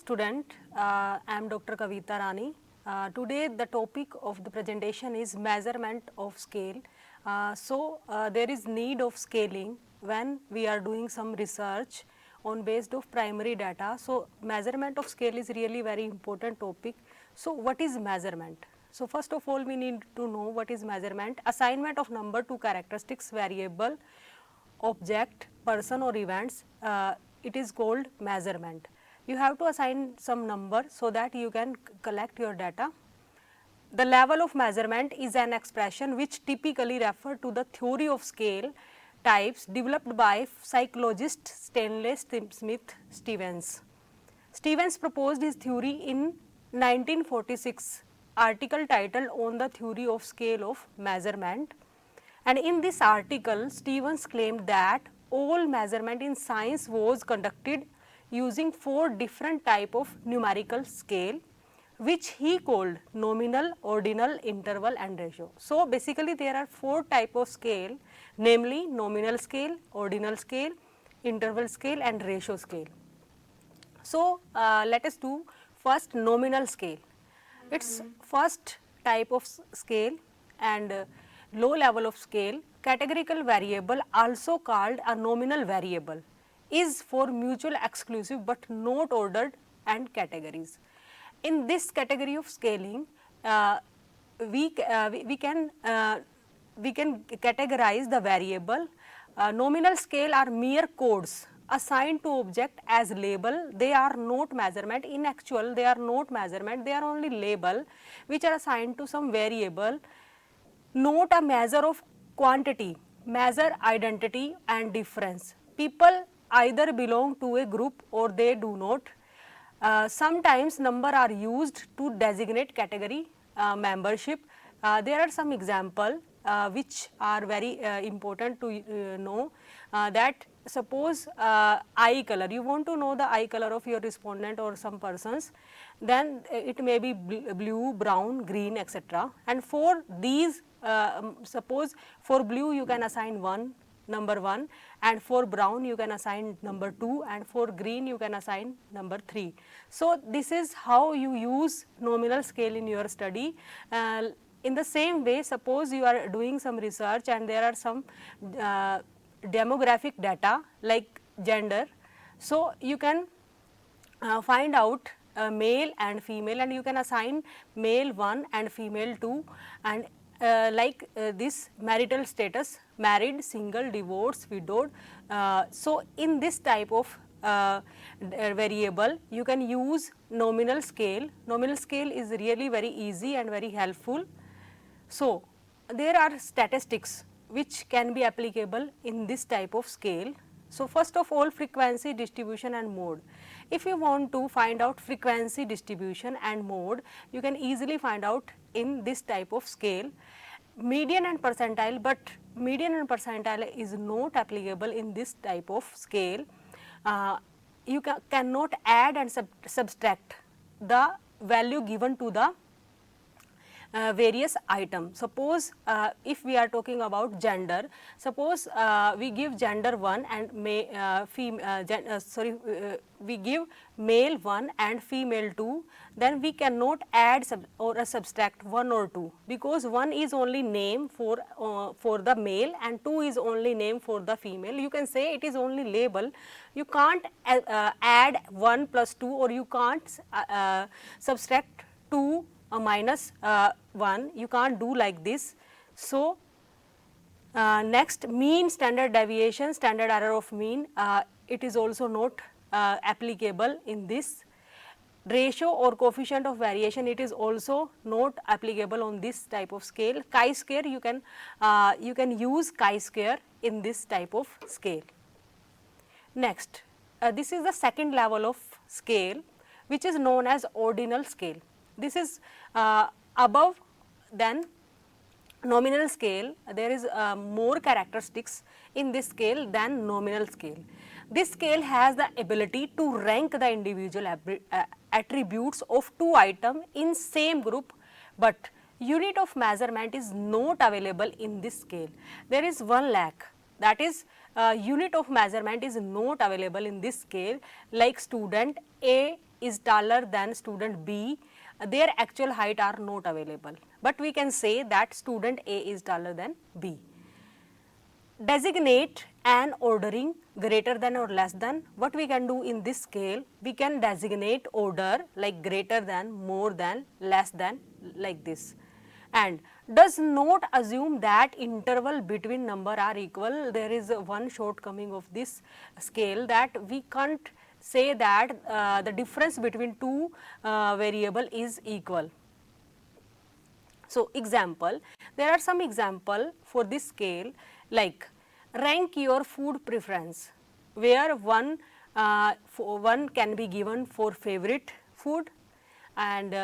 student, I am Dr. Kavita Rani. Today the topic of the presentation is measurement of scale. There is need of scaling when we are doing some research on based of primary data. So, measurement of scale is really very important topic. So, what is measurement? So, first of all we need to know what is measurement. Assignment of number to characteristics, variable, object, person or events, it is called measurement. You have to assign some number so that you can collect your data. The level of measurement is an expression which typically refer to the theory of scale types developed by psychologist Stanley Smith Stevens. Stevens proposed his theory in 1946, article titled On the Theory of Scale of Measurement. And in this article, Stevens claimed that all measurement in science was conducted using 4 different type of numerical scale, which he called nominal, ordinal, interval and ratio. So, basically there are 4 type of scale, namely nominal scale, ordinal scale, interval scale and ratio scale. So, let us do first nominal scale. Its first type of scale and low level of scale, categorical variable also called a nominal variable, is for mutual exclusive but not ordered and categories. In this category of scaling, we can categorize the variable. Nominal scale are mere codes assigned to object as label. They are not measurement. In actual, they are not measurement. They are only label which are assigned to some variable, not a measure of quantity, measure identity and difference. People either belong to a group or they do not. Sometimes number are used to designate category membership. There are some example which are very important to know, that suppose eye color, you want to know the eye color of your respondent or some persons, then it may be blue, brown, green, etc. And for these, suppose for blue you can assign number 1, and for brown you can assign number 2, and for green you can assign number 3. So, this is how you use nominal scale in your study. In the same way, suppose you are doing some research and there are some demographic data like gender. So, you can find out male and female, and you can assign male 1 and female 2, and this marital status, married, single, divorced, widowed. So, in this type of variable you can use nominal scale. Nominal scale is really very easy and very helpful. So, there are statistics which can be applicable in this type of scale. So, first of all, frequency, distribution and mode. If you want to find out frequency, distribution and mode, you can easily find out in this type of scale. Median and percentile, but median and percentile is not applicable in this type of scale. You cannot add and subtract the value given to the various items. Suppose if we are talking about gender, suppose we give gender 1 and we give male 1 and female 2, then we cannot add or subtract 1 or 2, because 1 is only name for the male and 2 is only name for the female. You can say it is only label. You can't add 1 plus 2, or you can't subtract 2 minus 1, you can't do like this. So, next, mean, standard deviation, standard error of mean, it is also not applicable in this. Ratio or coefficient of variation, it is also not applicable on this type of scale. Chi-square, you can use chi-square in this type of scale. Next, this is the second level of scale, which is known as ordinal scale. This is above than nominal scale. There is more characteristics in this scale than nominal scale. This scale has the ability to rank the individual attributes of 2 items in same group, but unit of measurement is not available in this scale. There is 1 lakh, that is unit of measurement is not available in this scale, like student A is taller than student B, their actual height are not available, but we can say that student A is taller than B. Designate an ordering greater than or less than. What we can do in this scale, we can designate order like greater than, more than, less than, like this. And does not assume that interval between number are equal. There is one shortcoming of this scale, that we can't say that the difference between two variable is equal. So, example, there are some example for this scale, like rank your food preference, where one can be given for favorite food, and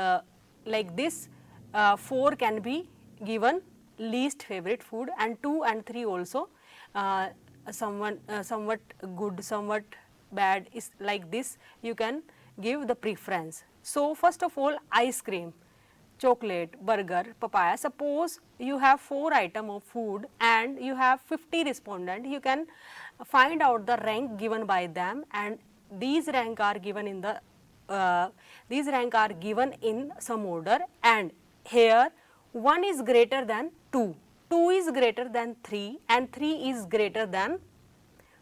like this 4 can be given least favorite food, and 2 and 3 also somewhat good, somewhat bad, is like this you can give the preference. So, first of all, ice cream, chocolate, burger, papaya. Suppose you have 4 items of food and you have 50 respondents, you can find out the rank given by them, and these rank are given in the some order, and here 1 is greater than 2, 2 is greater than 3, and 3 is greater than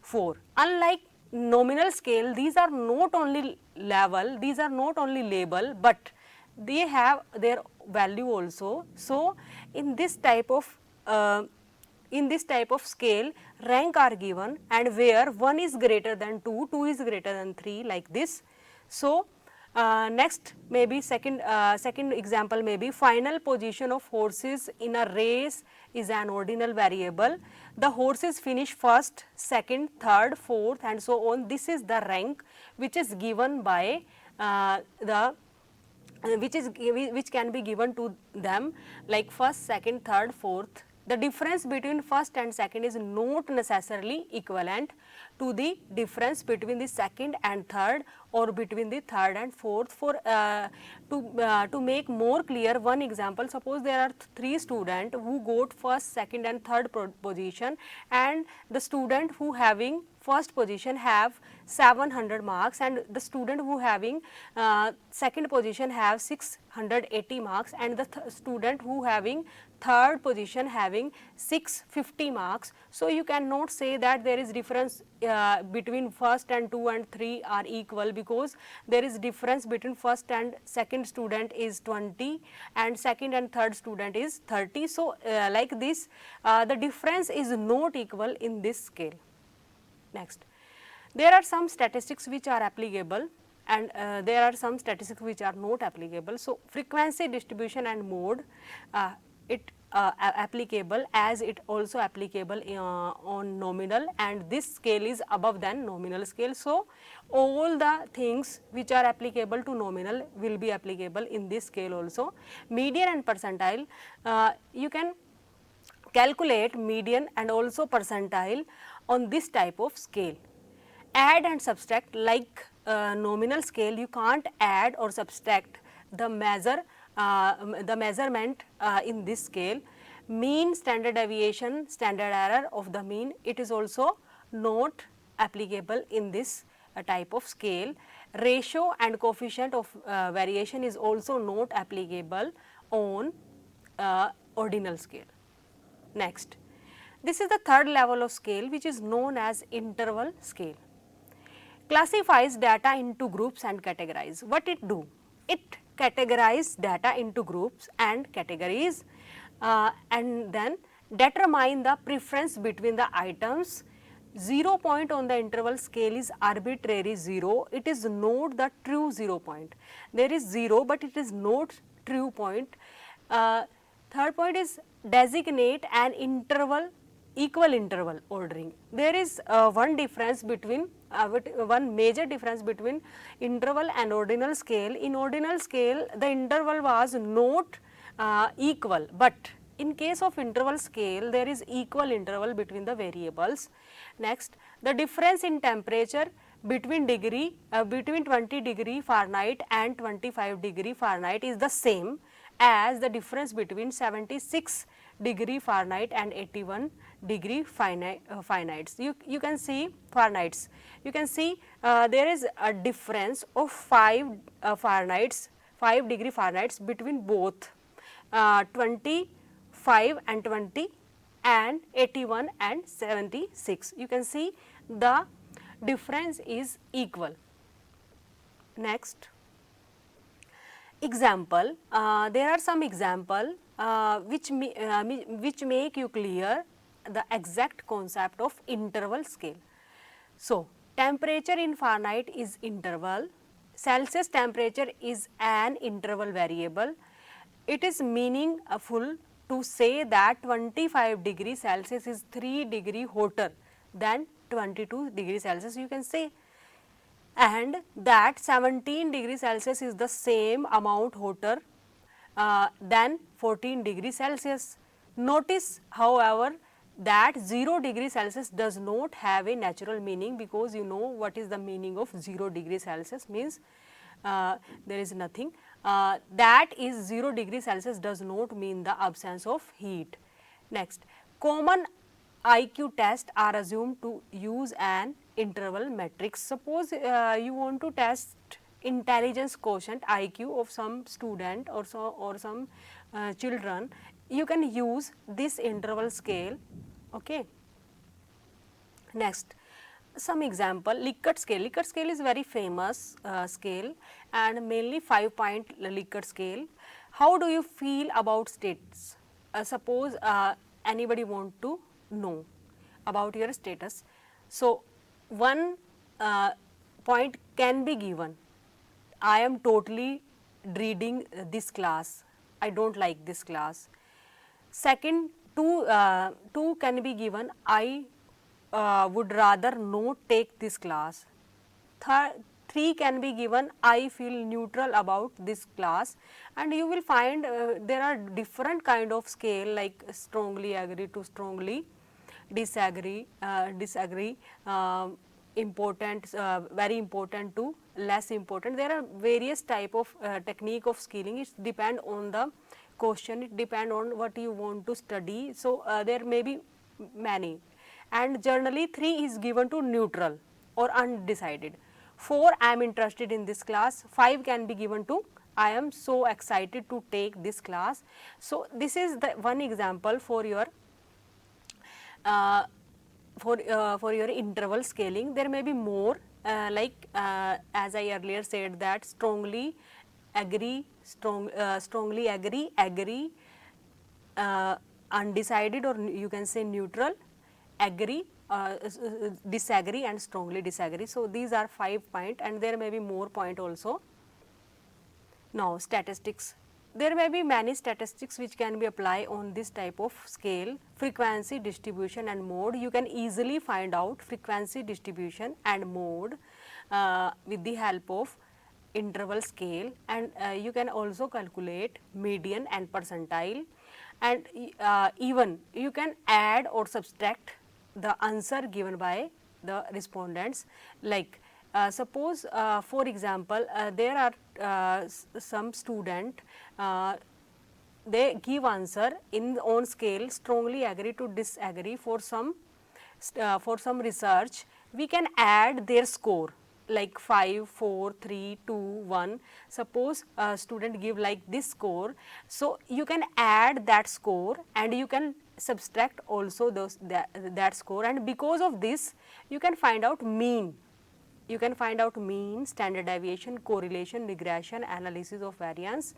4. Unlike nominal scale, these are not only level, these are not only label, but they have their value also. So, in this type of scale, rank are given, and where 1 is greater than 2, 2 is greater than 3, like this. So, next maybe second example may be final position of horses in a race is an ordinal variable. The horses finish first, second, third, fourth, and so on. This is the rank which is given by which can be given to them, like first, second, third, fourth. The difference between first and second is not necessarily equivalent to the difference between the second and third, or between the third and fourth. For to make more clear, one example, suppose there are 3 students who got first, second and third position, and the student who having first position have 700 marks, and the student who having second position have 680 marks, and the student who having third position having 650 marks. So, you cannot say that there is difference between first and 2 and 3 are equal, because there is difference between first and second student is 20, and second and third student is 30. So, like this the difference is not equal in this scale. Next, there are some statistics which are applicable, and there are some statistics which are not applicable. So, frequency distribution and mode, it applicable, as it also applicable on nominal, and this scale is above than nominal scale. So, all the things which are applicable to nominal will be applicable in this scale also. Median and percentile, you can calculate median and also percentile on this type of scale. Add and subtract, like nominal scale, you can't add or subtract the measurement in this scale. Mean, standard deviation, standard error of the mean, it is also not applicable in this type of scale. Ratio and coefficient of variation is also not applicable on ordinal scale. Next, this is the third level of scale, which is known as interval scale. Classifies data into groups and categories. What it do? It categorize data into groups and categories, and then determine the preference between the items. 0 point on the interval scale is arbitrary 0, it is not the true 0 point. There is 0, but it is not true point. Third point is designate an interval, equal interval ordering. There is one difference between one major difference between interval and ordinal scale. In ordinal scale, the interval was not equal, but in case of interval scale, there is equal interval between the variables. Next, the difference in temperature between 20 degree Fahrenheit and 25 degree Fahrenheit is the same as the difference between 76 degree Fahrenheit and 81 degree Fahrenheit. You can see Fahrenheit. You can see there is a difference of 5 degree Fahrenheit between both 25 and 20 and 81 and 76. You can see the difference is equal. Next example, there are some example which make you clear the exact concept of interval scale. So, temperature in Fahrenheit is interval, Celsius temperature is an interval variable. It is meaningful to say that 25 degree Celsius is 3 degree hotter than 22 degree Celsius, you can say, and that 17 degree Celsius is the same amount hotter than 14 degree Celsius. Notice, however, that 0 degree Celsius does not have a natural meaning, because you know what is the meaning of 0 degree Celsius means there is nothing. That is 0 degree Celsius does not mean the absence of heat. Next, common IQ tests are assumed to use an interval matrix. Suppose you want to test intelligence quotient IQ of some student or some children, you can use this interval scale. Okay. Next, some example, Likert scale. Likert scale is very famous scale and mainly 5-point Likert scale. How do you feel about states? Suppose anybody want to know about your status. So, one point can be given, I am totally dreading this class, I do not like this class. Second, two can be given, I would rather not take this class. Third, 3 can be given, I feel neutral about this class, and you will find there are different kind of scale like strongly agree to strongly disagree, important, very important to less important. There are various type of technique of scaling. It depend on the question, it depend on what you want to study. So, there may be many, and generally 3 is given to neutral or undecided. 4, I am interested in this class. 5 can be given to I am so excited to take this class. So, this is the one example for your interval scaling. There may be more like as I earlier said that strongly agree, strongly agree, undecided, or you can say neutral, agree, disagree and strongly disagree. So, these are 5 point, and there may be more point also. Now, statistics. There may be many statistics which can be applied on this type of scale, frequency, distribution and mode. You can easily find out frequency, distribution and mode with the help of interval scale, and you can also calculate median and percentile, and even you can add or subtract the answer given by the respondents. Like suppose for example, there are some student they give answer in on scale strongly agree to disagree for some research. We can add their score like 5, 4, 3, 2, 1. Suppose a student give like this score. So, you can add that score and you can subtract also that score, and because of this you can find out mean. You can find out mean, standard deviation, correlation, regression, analysis of variance.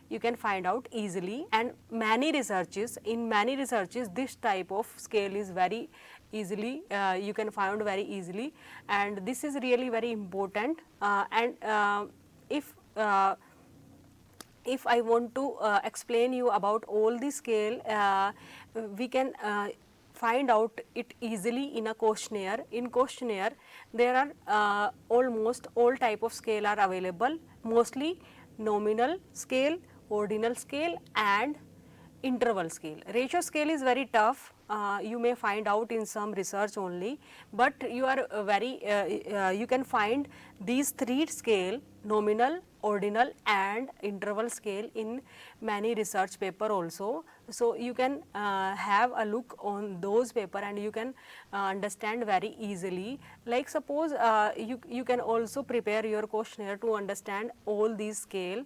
You can find out easily, and many researches, in many researches this type of scale is very easily you can find very easily, and this is really very important. And if I want to explain you about all the scale, we can find out it easily in a questionnaire. In questionnaire there are almost all type of scale are available, mostly nominal scale, ordinal scale and interval scale. Ratio scale is very tough you may find out in some research only, but you are you can find these three scale, nominal, ordinal and interval scale, in many research paper also. So you can have a look on those paper and you can understand very easily. Like suppose you can also prepare your questionnaire to understand all these scale.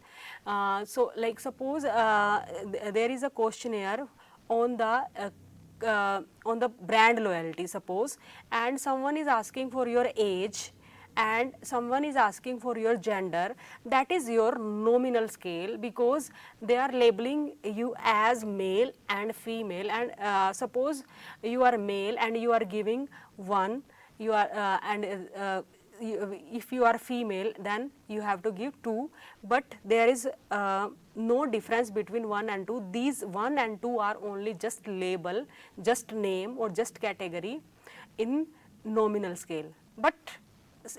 So like suppose there is a questionnaire on the brand loyalty suppose, and someone is asking for your age and someone is asking for your gender. That is your nominal scale, because they are labeling you as male and female, and suppose you are male and you are giving 1, you are if you are female then you have to give 2, but there is no difference between 1 and 2. These 1 and 2 are only just label, just name or just category in nominal scale. But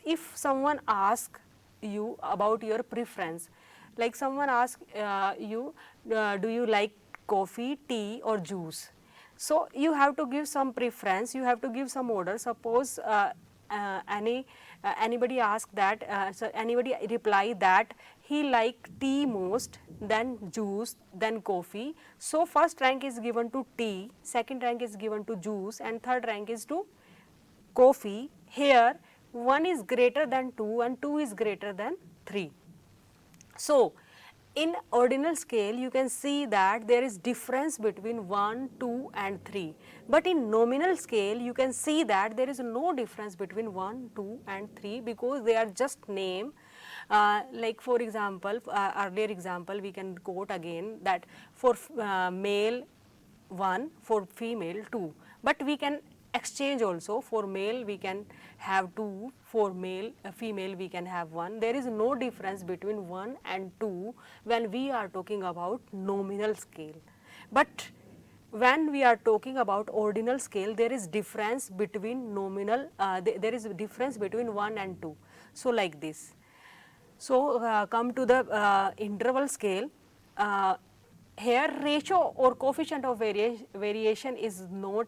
if someone asks you about your preference, like someone asks you do you like coffee, tea or juice, so you have to give some preference, you have to give some order. Suppose anybody ask that, so anybody reply that he like tea most, then juice, then coffee. So first rank is given to tea, second rank is given to juice and third rank is to coffee. Here 1 is greater than 2 and 2 is greater than 3. So in ordinal scale you can see that there is difference between 1, 2 and 3, but in nominal scale you can see that there is no difference between 1, 2 and 3, because they are just name. Like for example, earlier example we can quote again that for male 1, for female 2, but we can exchange also. For male we can have 2, for female we can have 1. There is no difference between 1 and 2 when we are talking about nominal scale. But when we are talking about ordinal scale, there is difference between nominal, there is a difference between 1 and 2. So like this. So come to the interval scale. Here ratio or coefficient of variation is not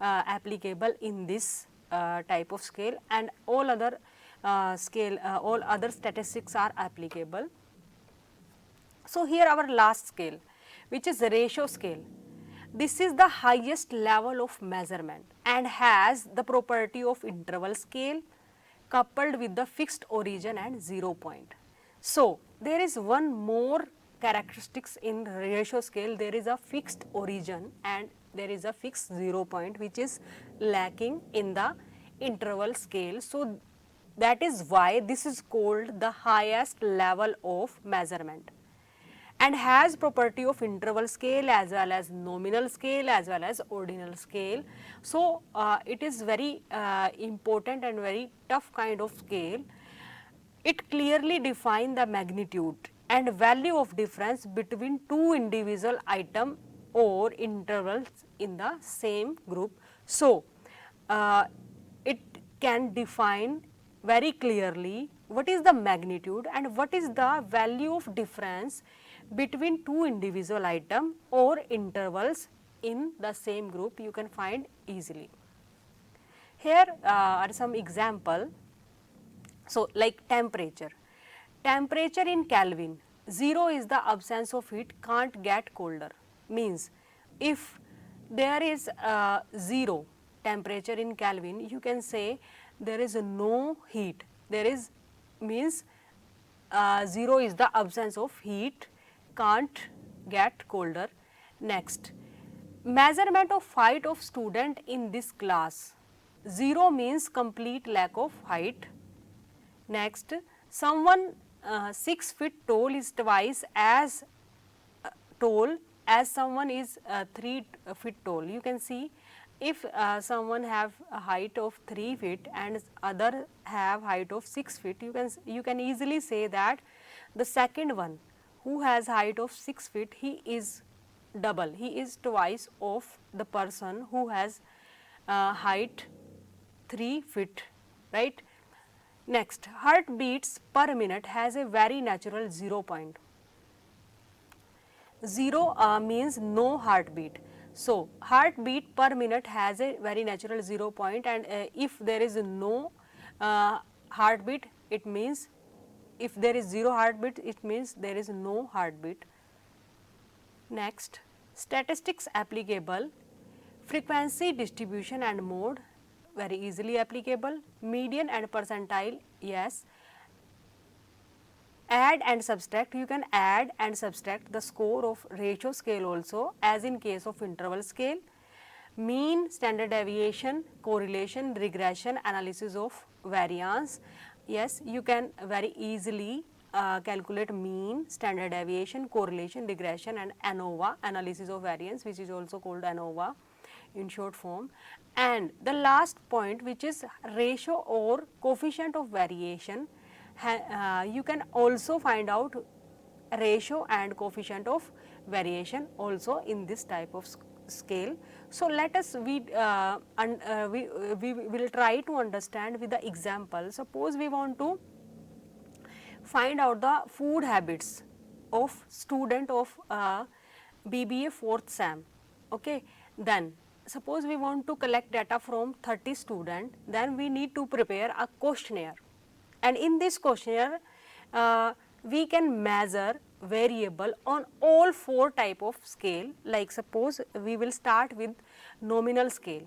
applicable in this type of scale, and all other all other statistics are applicable. So here our last scale, which is the ratio scale. This is the highest level of measurement and has the property of interval scale coupled with the fixed origin and 0 point. So there is one more characteristics in ratio scale. There is a fixed origin and there is a fixed 0 point, which is lacking in the interval scale. So that is why this is called the highest level of measurement, and has property of interval scale as well as nominal scale as well as ordinal scale. So it is very important and very tough kind of scale. It clearly defines the magnitude and value of difference between two individual item or intervals in the same group. So it can define very clearly what is the magnitude and what is the value of difference between two individual item or intervals in the same group. You can find easily. Here are some example. So like temperature. Temperature in Kelvin, 0 is the absence of heat, can't get colder. Means if there is 0 temperature in Kelvin, you can say there is no heat. There is means 0 is the absence of heat, can't get colder. Next, measurement of height of student in this class. 0 means complete lack of height. Next, someone 6 feet tall is twice as tall as someone is 3 feet tall. You can see if someone have a height of 3 feet and other have height of 6 feet, you can easily say that the second one who has height of 6 feet, he is double, he is twice of the person who has height 3 feet, right. Next, heartbeats per minute has a very natural 0 point. 0 means no heartbeat. So heartbeat per minute has a very natural 0 point, and if there is no heartbeat, it means, if there is 0 heartbeat, it means there is no heartbeat. Next, statistics applicable, frequency distribution and mode, very easily applicable. Median and percentile, yes. Add and subtract, you can add and subtract the score of ratio scale also, as in case of interval scale. Mean, standard deviation, correlation, regression, analysis of variance, yes, you can very easily calculate mean, standard deviation, correlation, regression, and ANOVA, analysis of variance, which is also called ANOVA in short form. And the last point, which is ratio or coefficient of variation, you can also find out ratio and coefficient of variation also in this type of scale. So let us we will try to understand with the example. Suppose we want to find out the food habits of student of BBA 4th SEM. Okay, then suppose we want to collect data from 30 students, then we need to prepare a questionnaire, and in this questionnaire we can measure variable on all 4 type of scale. Like suppose we will start with nominal scale.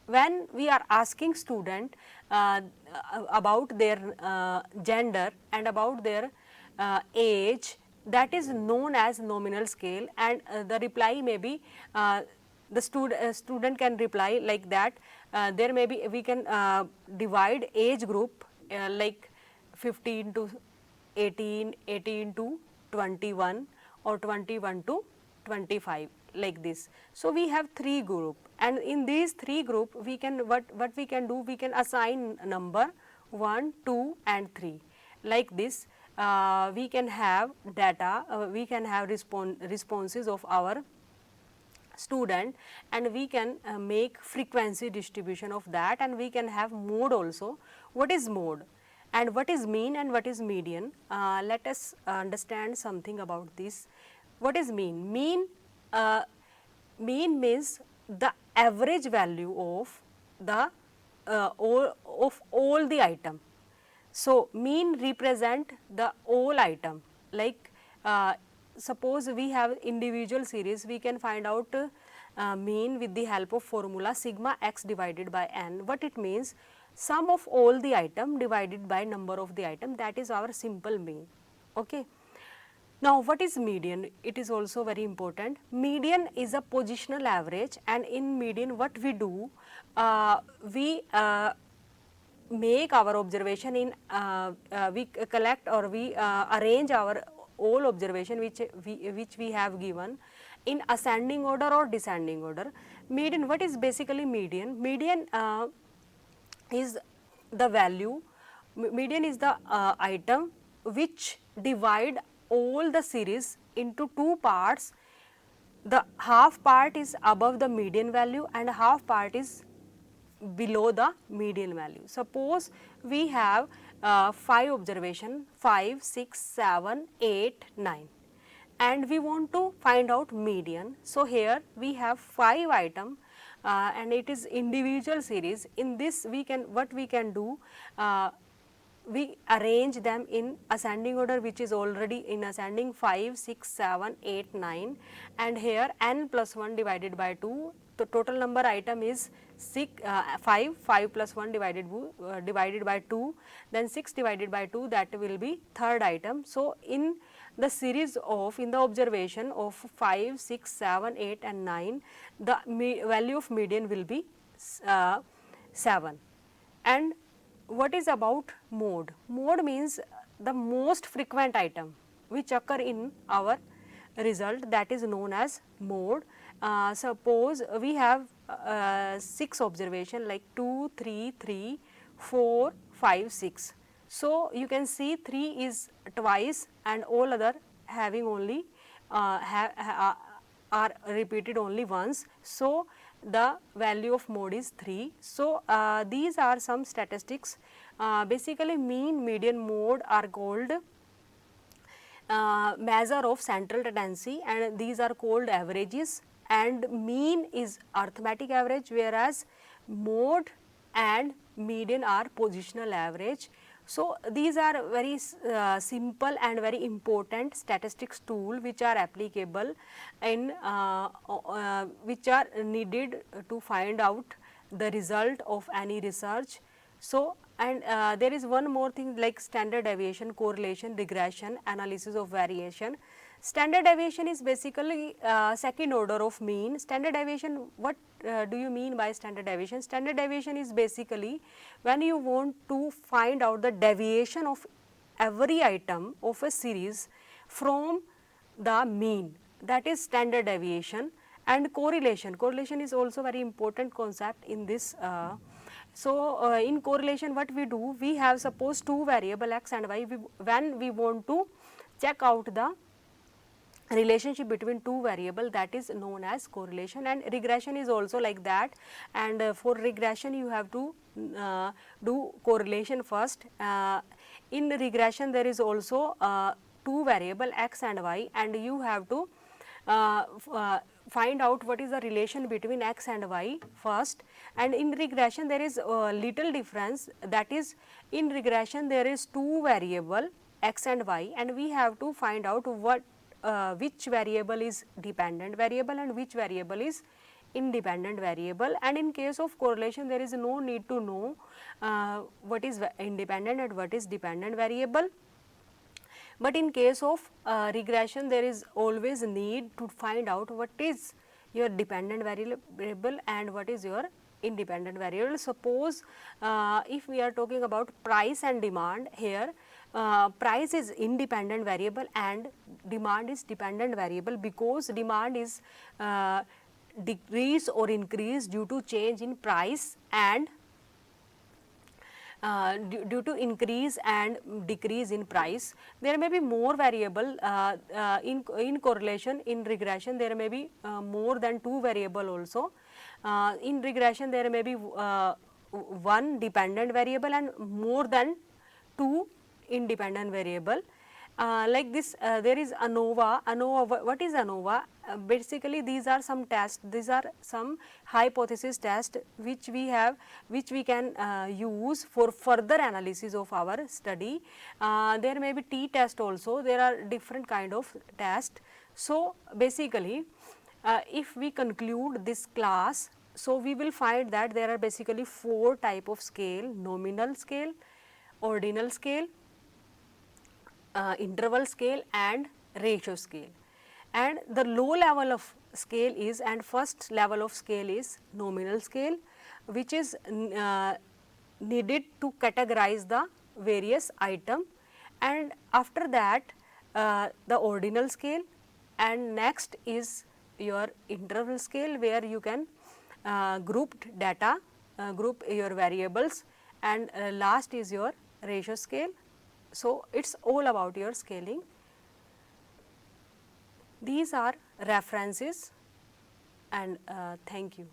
When we are asking student about their gender and about their age, that is known as nominal scale, and the reply may be the student can reply like that. There may be, we can divide age group like 15 to 18, 18 to 21, or 21 to 25, like this. So we have 3 group, and in these 3 group we can, what we can do, we can assign number 1, 2 and 3, like this. We can have data, we can have responses of our student, and we can make frequency distribution of that, and we can have mode also. What is mode and what is mean and what is median? Let us understand something about this. What is mean? Mean means the average value of the all the item. So mean represent the all item, like suppose we have individual series, we can find out mean with the help of formula sigma x divided by n. What it means? Sum of all the item divided by number of the item, that is our simple mean. Okay. Now what is median? It is also very important. Median is a positional average, and in median what we do, we make our observation in, we collect or we arrange our all observation which we have given in ascending order or descending order. Median, what is basically median? Median is the value, median is the item which divide all the series into 2 parts. The half part is above the median value and half part is below the median value. Suppose we have 5 observation, 5, 6, 7, 8, 9, and we want to find out median. So here we have 5 item and it is individual series. In this we can, what we can do, we arrange them in ascending order, which is already in ascending 5, 6, 7, 8, 9, and here n plus 1 divided by 2. The total number item is 5, 5 plus 1 divided by 2, then 6 divided by 2, that will be third item. So in the series of, in the observation of 5, 6, 7, 8 and 9, the value of median will be 7. And what is about mode? Mode means the most frequent item which occur in our result, that is known as mode. Suppose we have 6 observation like 2, 3, 3, 4, 5, 6. So you can see 3 is twice and all other having only are repeated only once. So the value of mode is 3. So these are some statistics. Basically mean, median, mode are called measure of central tendency, and these are called averages. and mean is arithmetic average, whereas mode and median are positional average. So, these are very simple and very important statistics tool which are applicable in which are needed to find out the result of any research. So, and there is one more thing like standard deviation, correlation, regression, analysis of variation. Standard deviation is basically second order of mean. Standard deviation, what do you mean by standard deviation? Standard deviation is basically when you want to find out the deviation of every item of a series from the mean, that is standard deviation. And correlation, correlation is also very important concept in this. In correlation what we do, we have suppose two variable x and y, when we want to check out the relationship between two variable, that is known as correlation. And regression is also like that, and for regression you have to do correlation first. In regression there is also two variable x and y, and you have to find out what is the relation between x and y first. And in regression there is little difference, that is in regression there is two variable x and y, and we have to find out what which variable is dependent variable and which variable is independent variable. And in case of correlation there is no need to know what is independent and what is dependent variable. But in case of regression there is always need to find out what is your dependent variable and what is your independent variable. Suppose if we are talking about price and demand, here price is independent variable and demand is dependent variable, because demand is decrease or increase due to change in price, and due to increase and decrease in price. There may be more variable in correlation. In regression there may be more than two variable also. In regression there may be one dependent variable and more than two independent variable. Like this there is ANOVA. ANOVA, what is ANOVA? Basically these are some tests, these are some hypothesis test which we can use for further analysis of our study. There may be t test also, there are different kind of test. So basically if we conclude this class, so we will find that there are basically four type of scale: nominal scale, ordinal scale, interval scale and ratio scale. And the low level of scale is, and first level of scale is nominal scale, which is needed to categorize the various item. And after that the ordinal scale, and next is your interval scale, where you can group data, group your variables, and last is your ratio scale. So, it is all about your scaling. These are references, and thank you.